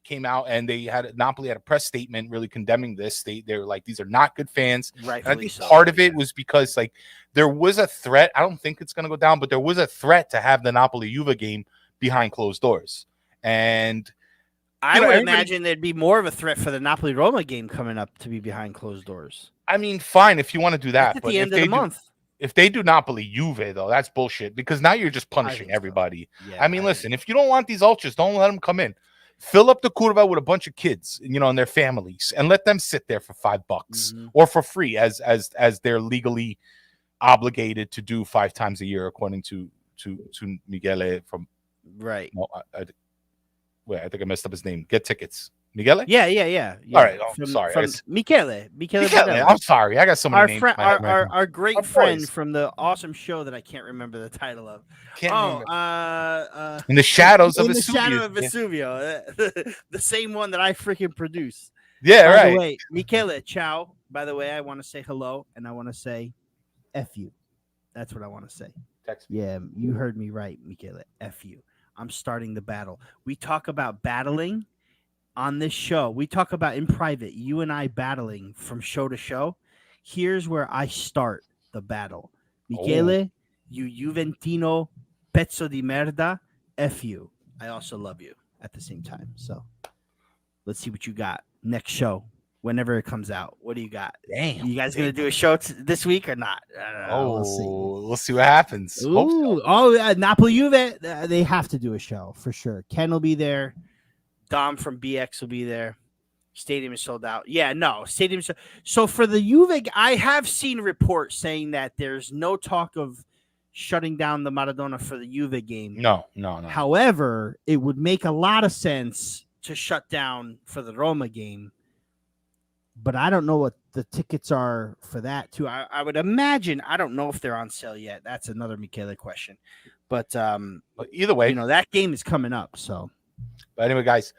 came out and Napoli had a press statement really condemning this. They were like, these are not good fans. Right. I think part of it was because like there was a threat. I don't think it's going to go down, but there was a threat to have the Napoli Juve game behind closed doors, and I would imagine there'd be more of a threat for the Napoli-Roma game coming up to be behind closed doors. I mean, fine if you want to do that. At the end of the month. If they do Napoli-Juve, though, that's bullshit because now you're just punishing everybody. So. Yeah, I mean, listen, if you don't want these ultras, don't let them come in. Fill up the curva with a bunch of kids, and their families, and let them sit there for $5 or for free as they're legally obligated to do 5 times a year, according to Michele from right. No, I think I messed up his name. Get tickets. Michele? Yeah. All right. I'm sorry. Michele. I'm sorry. I got so many names. Our great friend from the awesome show that I can't remember the title of. In the Shadows of Vesuvio. In the Shadow of Vesuvio. The same one that I freaking produce. Yeah, By right. the way, Michele, ciao. By the way, I want to say hello, and I want to say F you. That's what I want to say. Text me. Yeah, you heard me right, Michele. F you. I'm starting the battle. We talk about battling on this show. We talk about in private, you and I battling from show to show. Here's where I start the battle. Michele, you Juventino pezzo di merda, F you. I also love you at the same time. So let's see what you got next show. Whenever it comes out, what do you got? Damn, you guys gonna do a show this week or not? We'll see what happens. Napoli Juve, they have to do a show for sure. Ken will be there. Dom from BX will be there. Stadium is sold out. Yeah, no, stadium. So for the Juve, I have seen reports saying that there's no talk of shutting down the Maradona for the Juve game. No. However, it would make a lot of sense to shut down for the Roma game. But I don't know what the tickets are for that, too. I would imagine, I don't know if they're on sale yet. That's another Michele question. But either way, that game is coming up. So, but anyway, guys,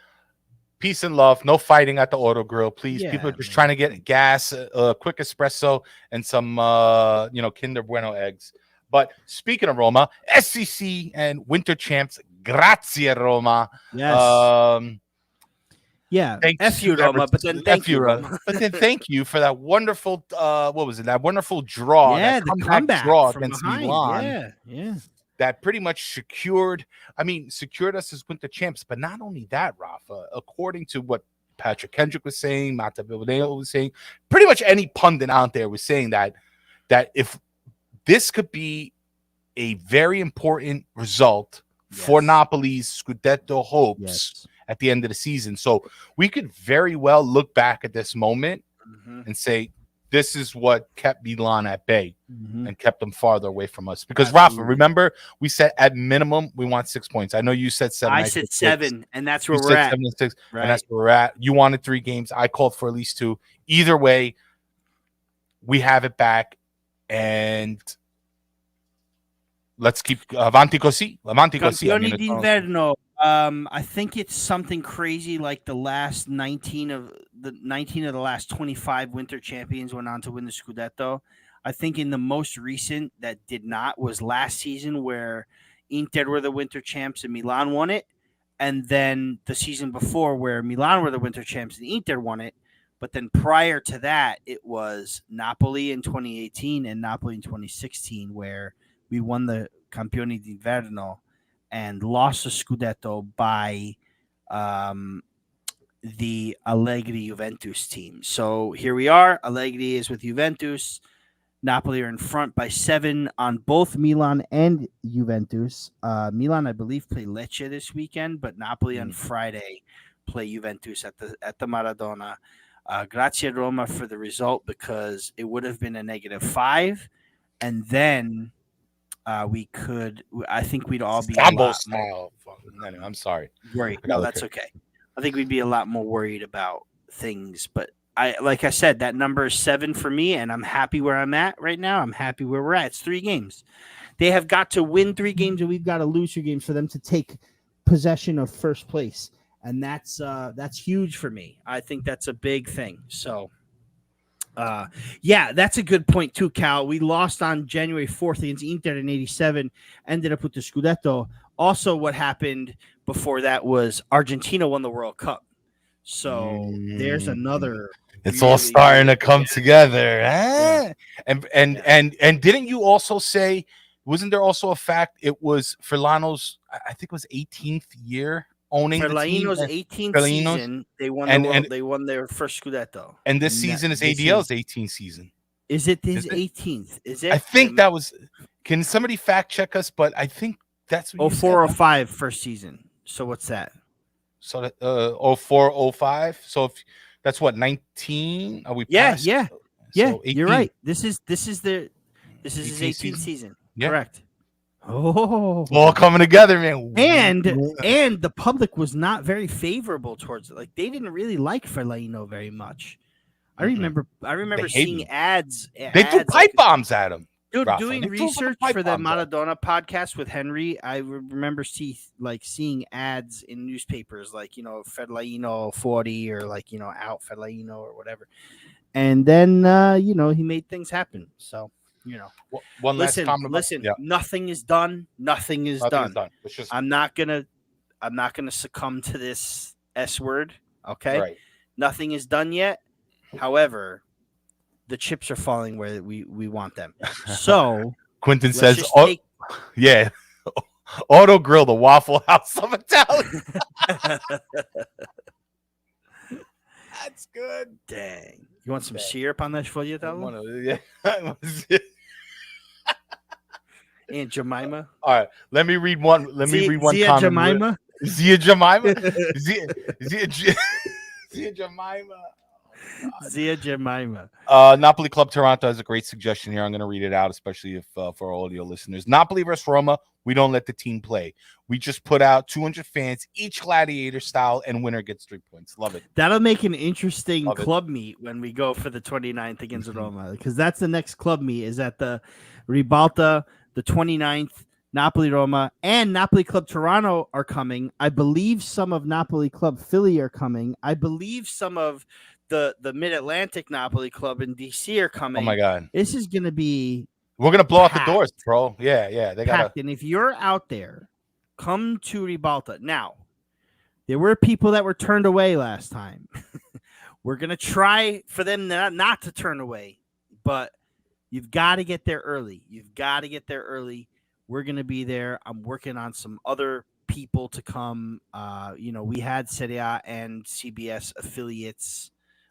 peace and love. No fighting at the Auto Grill, please. Yeah, people are just trying to get gas, a quick espresso, and some Kinder Bueno eggs. But speaking of Roma, SCCN Winter Champs, grazie Roma. Yes. Yeah, F you, Roma, but then thank you, Roma. But then thank you for that wonderful, what was it? That wonderful draw. Yeah, that the comeback draw from against behind. Milan. Yeah. That pretty much secured us as Winter Champs. But not only that, Rafa, according to what Patrick Kendrick was saying, Mata Villadeo was saying, pretty much any pundit out there was saying that if this could be a very important result for Napoli's Scudetto hopes at the end of the season. So we could very well look back at this moment and say, this is what kept Milan at bay and kept them farther away from us. Because, Rafa, remember, we said at minimum we want 6 points. I know you said 7. I said 7, and that's where we're at. 7 and 6, and that's where we're at. You wanted 3 games. I called for at least 2. Either way, we have it back, and let's keep avanti così. Avanti così. Campioni d'inverno. I think it's something crazy like the last 19 of the last 25 winter champions went on to win the Scudetto. I think in the most recent that did not was last season where Inter were the winter champs and Milan won it. And then the season before where Milan were the winter champs and Inter won it. But then prior to that, it was Napoli in 2018 and Napoli in 2016 where we won the Campioni d'Inverno and lost the Scudetto by the Allegri Juventus team. So here we are. Allegri is with Juventus. Napoli are in front by 7 on both Milan and Juventus. Milan, I believe, play Lecce this weekend, but Napoli on Friday play Juventus at the Maradona. Grazie Roma for the result because it would have been a -5, and then I think we'd all be I'm sorry. Worried. No, that's okay. I think we'd be a lot more worried about things. But like I said, that number is 7 for me, and I'm happy where I'm at right now. I'm happy where we're at. It's 3 games. They have got to win 3 games, and we've got to lose 3 games for them to take possession of first place. And that's huge for me. I think that's a big thing. So that's a good point too, Cal. We lost on January 4th against Inter in 87, ended up with the Scudetto. Also, what happened before that was Argentina won the World Cup. So there's another. It's all starting to come together. Eh? And didn't you also say, wasn't there also a fact it was Furlano's, I think it was 18th year owning Fellaino's the team? 18th season, they won they won their first Scudetto. And this season is ADL's 18th season. Is it his 18th? Is it? I think that was. Can somebody fact check us? But I think that's what 04, 05 first season. So what's that? So that 04, 05. So if that's what 19. Are we? Past? Yeah. So You're right. This is his 18th season. Yeah. Correct. Oh, all coming together, man. And the public was not very favorable towards it. Like they didn't really like Fellaino very much. I remember seeing ads. They threw pipe bombs at him. Dude, doing research for the Maradona podcast with Henry, I remember seeing ads in newspapers like, Fellaino 40 or like, out Fellaino or whatever. And then, he made things happen. So, one last comment. Listen, nothing is done. Nothing is done. I'm not gonna succumb to this S word. Okay. Right. Nothing is done yet. However, the chips are falling where we want them. So Quentin says, Auto Grill, the Waffle House of Italian. That's good. Dang. You want some syrup on that sfogliatella? Yeah. Aunt Jemima. All right. Let me read one comment. Jemima. Zia Jemima. Zia Jemima. Zia Jemima. Napoli Club Toronto has a great suggestion here. I'm going to read it out, especially if for all audio listeners. Napoli versus Roma. We don't let the team play. We just put out 200 fans, each gladiator style, and winner gets 3 points. Love it. That'll make an interesting club meet when we go for the 29th against Roma, because that's the next club meet is at the Ribalta, the 29th. Napoli Roma and Napoli Club Toronto are coming. I believe some of Napoli Club Philly are coming. I believe some of the Mid-Atlantic Napoli Club in DC are coming. Oh my God. This is going to be We're going to blow out the doors, bro. Yeah. They got And if you're out there, come to Ribalta. Now, there were people that were turned away last time. We're going to try for them not to turn away, but you've got to get there early. We're going to be there. I'm working on some other people to come. We had Serie A and CBS affiliates,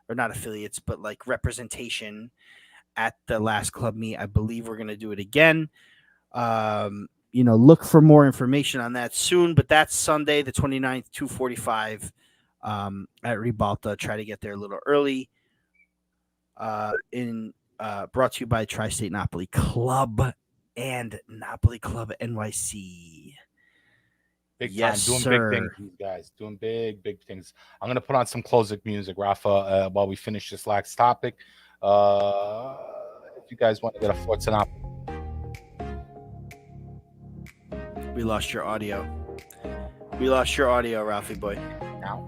or not affiliates, but like representation at the last club meet. I believe we're going to do it again. Look for more information on that soon, but that's Sunday, the 29th, 2:45 at Ribalta. Try to get there a little early. Brought to you by Tri-State Napoli Club and Napoli Club NYC. Big time. Doing big things, these guys. Doing big things. I'm going to put on some closing music, Rafa, while we finish this last topic. If you guys want to get a Forza Napoli. We lost your audio. Ralphie boy. Now?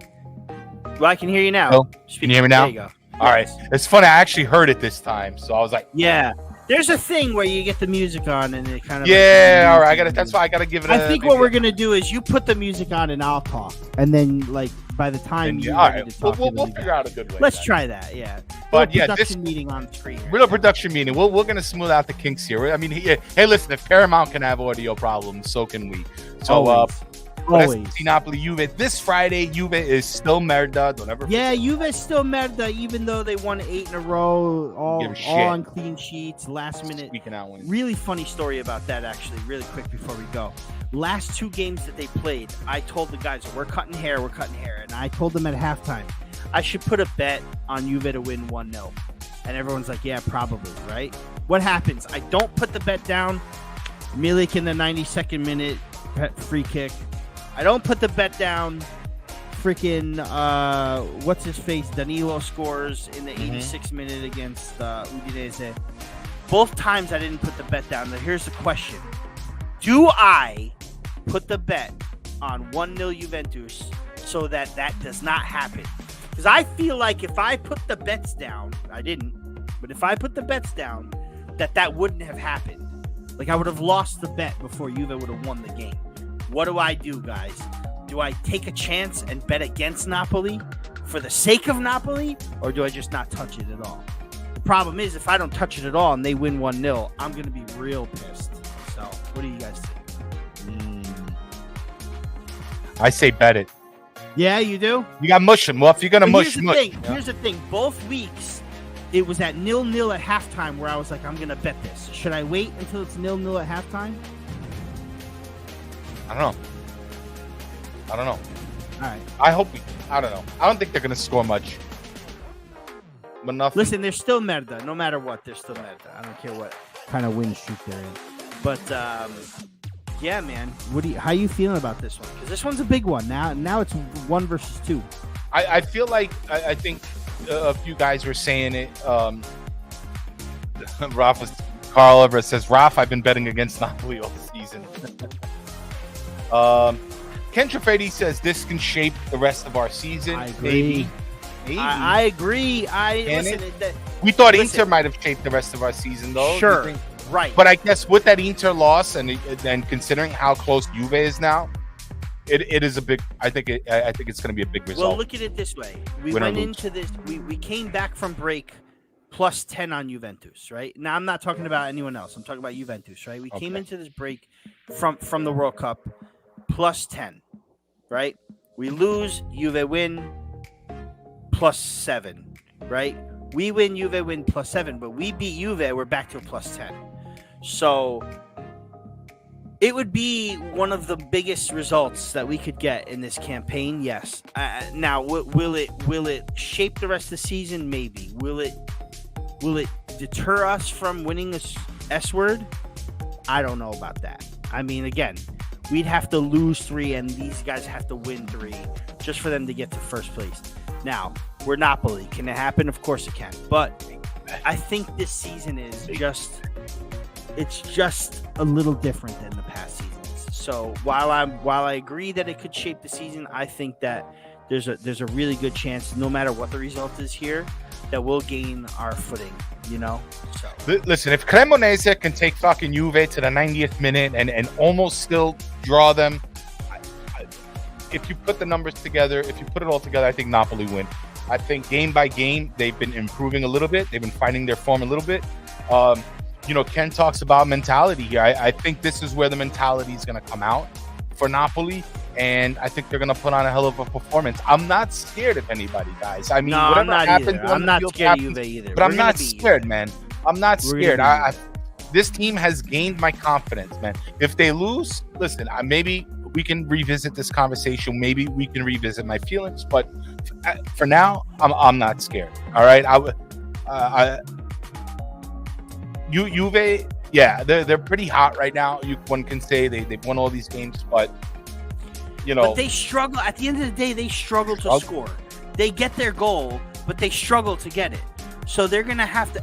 Well, I can hear you now. Oh, can you hear me now? There you go. All right. It's funny. I actually heard it this time. So I was like, yeah. There's a thing where you get the music on and it kind of all right. That's why I gotta give it. I think what we're gonna do is you put the music on and I'll talk, and then by the time you're ready to talk, we'll figure out a good way. Let's try that. Yeah. But this meeting on screen. Real production meeting. We're gonna smooth out the kinks here. I mean, hey, listen. If Paramount can have audio problems, so can we. So Always. Napoli Juve this Friday. Juve is still merda. Don't ever. Yeah, Juve is still merda, even though they won 8 in a row, all on clean sheets, last minute. Really funny story about that, actually. Really quick before we go. Last 2 games that they played, I told the guys, we're cutting hair, and I told them at halftime, I should put a bet on Juve to win 1-0, and everyone's like, yeah, probably, right? What happens? I don't put the bet down. Milik in the 92nd minute free kick. I don't put the bet down. Freaking, what's his face? Danilo scores in the 86th minute against Udinese. Both times I didn't put the bet down. Now here's the question. Do I put the bet on 1-0 Juventus so that does not happen? Because I feel like if I put the bets down, I didn't, but if I put the bets down, that wouldn't have happened. Like I would have lost the bet before Juve would have won the game. What do I do, guys? Do I take a chance and bet against Napoli for the sake of Napoli, or do I just not touch it at all? The problem is, if I don't touch it at all and they win 1-0, I'm going to be real pissed. So, what do you guys think? I say bet it. Yeah, you do? You got mush him. Well, if you're going to mush him. Here's the thing. Both weeks, it was at 0-0 at halftime where I was like, I'm going to bet this. Should I wait until it's 0-0 at halftime? I don't know. All right. I don't know. I don't think they're going to score much. But nothing. Listen, they're still merda. No matter what, they're still merda. I don't care what kind of win streak they're in. But, yeah, man. How you feeling about this one? Because this one's a big one. Now it's 1 versus 2. I feel like, I think a few guys were saying it. Carl Everett says, Raf, I've been betting against Napoli all season. Ken Trafedi says this can shape the rest of our season. I agree. Maybe. I agree. We thought Inter might have shaped the rest of our season, though. Sure, right. But I guess with that Inter loss and considering how close Juve is now, it is a big. I think it's going to be a big result. Well, look at it this way: we went into this. We came back from break plus 10 on Juventus, right? Now I'm not talking about anyone else. I'm talking about Juventus, right? We came into this break from the World Cup plus 10, right? We lose, Juve win plus 7, right? We win, Juve win plus 7, but we beat Juve, we're back to a plus 10. So It would be one of the biggest results that we could get in this campaign. Yes. Now, will it shape the rest of the season? Maybe. Will it deter us from winning a S word? I don't know about that. I mean, again, we'd have to lose 3, and these guys have to win 3 just for them to get to first place. Now, we're Napoli. Can it happen? Of course it can. But I think this season is just a little different than the past seasons. So while I agree that it could shape the season, I think that there's a really good chance, no matter what the result is here, that we'll gain our footing. So listen, if Cremonese can take fucking Juve to the 90th minute and almost still draw them, if you put the numbers together, if you put it all together, I think Napoli win. I think game by game they've been improving a little bit. They've been finding their form a little bit. Ken talks about mentality here. I think this is where the mentality is going to come out for Napoli, and I think they're going to put on a hell of a performance. I'm not scared of anybody, guys. I mean, no, whatever happens, I'm not scared of Juve either. But I'm not scared, man. I'm not scared. This team has gained my confidence, man. If they lose, listen, maybe we can revisit this conversation. Maybe we can revisit my feelings. But for now, I'm not scared. All right, Juve, yeah, they're pretty hot right now. One can say they've won all these games, but but they struggle. At the end of the day, they struggle to score. They get their goal, but they struggle to get it. So they're gonna have to.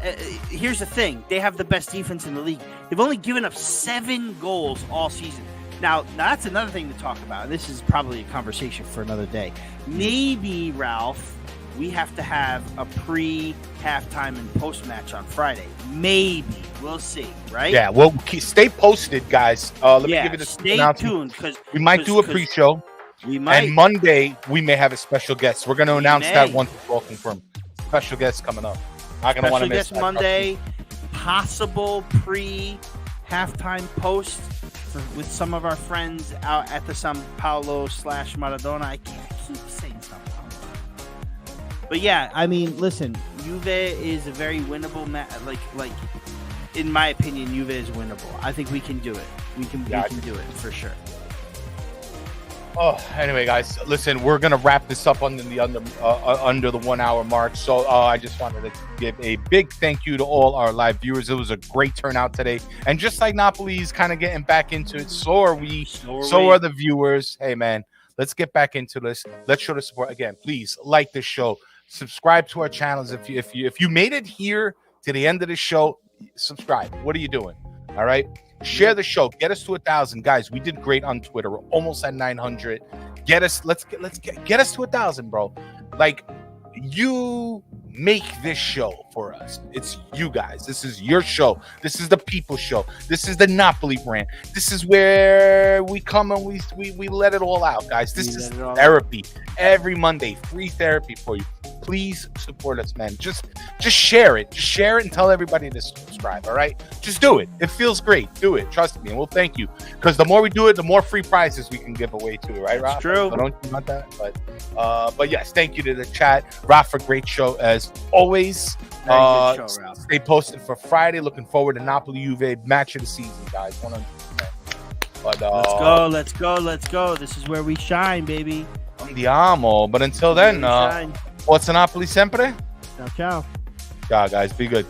Here's the thing: they have the best defense in the league. They've only given up 7 goals all season. Now that's another thing to talk about. This is probably a conversation for another day. Maybe, Ralph, we have to have a pre-halftime and post-match on Friday. Maybe. We'll see, right? Yeah, well, stay posted, guys. Let me give you this announcement. Stay tuned, because we might do a pre-show. We might. And Monday, we may have a special guest. We're going to announce that once it's all confirmed. Special guest coming up. Not going to want to miss that. Monday, possible pre-halftime post with some of our friends out at the Sao Paulo / Maradona. I keep saying Sao Paulo. But yeah, I mean, listen, Juve is a very winnable match. Like, in my opinion, Juve is winnable. I think we can do it. We can do it for sure. Oh, anyway, guys, listen, we're gonna wrap this up under the 1 hour mark. So I just wanted to give a big thank you to all our live viewers. It was a great turnout today, and just like Napoli's kind of getting back into it, so are we. So are the viewers. Hey, man, let's get back into this. Let's show the support again. Please like this show. Subscribe to our channels. If you made it here to the end of the show, subscribe. What are you doing? All right. Share the show. Get us to 1,000, guys. We did great on Twitter. We're almost at 900. Let's get us to 1,000, bro. Like, you make this show for us. It's you guys. This is your show. This is the people show. This is the Napoli brand. This is where we come and we let it all out, guys. This is therapy. Every Monday, free therapy for you. Please support us, man. Just share it. Just share it and tell everybody to subscribe, all right? Just do it. It feels great. Do it. Trust me, and we'll thank you. Because the more we do it, the more free prizes we can give away too, right, Rafa? True. So don't you want that? But yes, thank you to the chat. Rafa, great show as always. Very good show, Ralph. Stay posted for Friday. Looking forward to Napoli Juve match of the season, guys. 100%. But let's go. This is where we shine, baby. Andiamo. But until then, Forza Napoli sempre. Ciao. Ciao, guys. Be good.